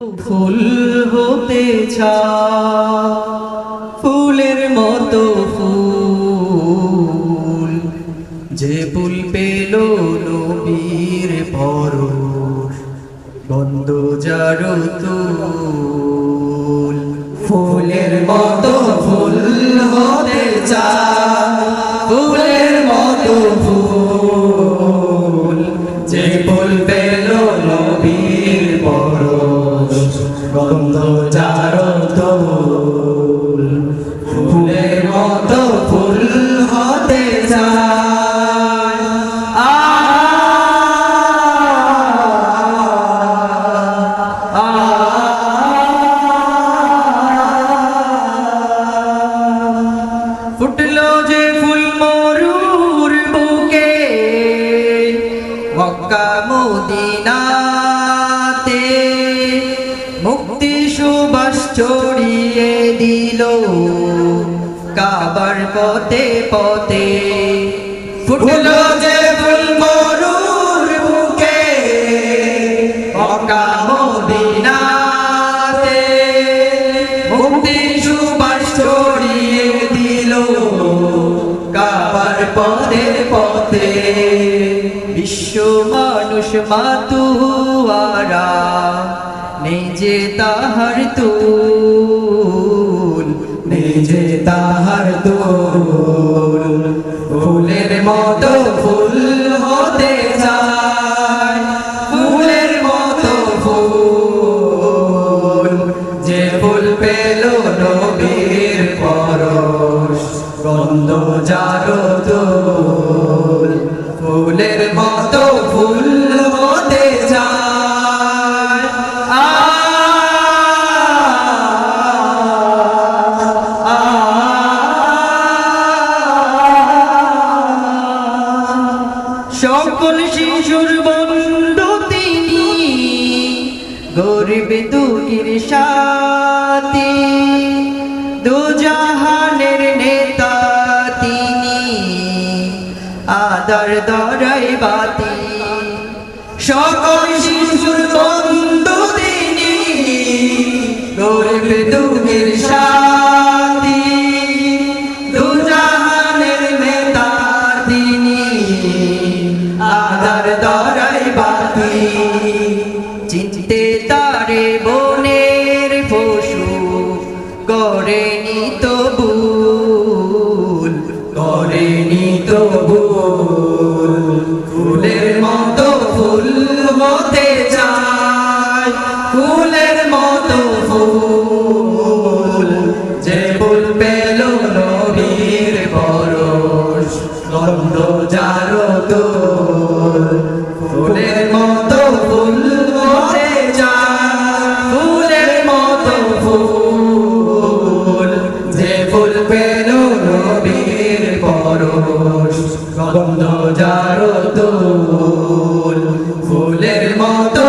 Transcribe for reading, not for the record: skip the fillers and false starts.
ফুল হতে চায় ফুলের মতো ফুল যে ফুল পেল নবীর পরশ গন্ধ যার তুল ফুলের মতো ফুল হতে চায় ফুলের মতো ফুল যে ফুল পেল নবীর পরশ গন্ধ যার তুল ফুলের মতো ফুল হতে চায় ফুটলো যে ফুল মরুর বুকে মক্কা মদিনাতে মুক্তি সুবাস ছড়িয়ে দিল কাবার পথে পথে ফুটলো যে ফুল মরুর বুকে মক্কা মদিনাতে মুক্তি সুবাস ছড়িয়ে দিল কাবার পথে পথে বিশ্ব মানুষ মাতুয়ারা নিজে তাহার তুল নিজে তাহার তুল ফুলের মতো ফুল হতে চায় ফুলের মতো ফুল যে ফুল পেল নবীর পরশ গন্ধ যার তুল ফুলের মতো ফুল হতে চায় সকল শিশুর বন্ধু তিনি গরিব দুঃখীর সাথী দুজাহানের নেতা তিনি আদার দরাই বাতি সকল শিশুর বন্ধু তিনি গরিব দুঃখীর সাথী দুজাহানের নেতা তিনি আদার দরাই বাতি চিনতে তারে বনের পশু করেনি তো ভুল করেনি তো ভুল ফুলের মতো ফুল হতে চায় ফুলের মতো ফুল যে ফুল পেল নবীর পরশ গন্ধ যার তুল ফুলের মতো ফুল হতে চায় ফুলের মতো ফুল যে ফুল পেল নবীর পরশ গন্ধ যার তুল ফুলের মতো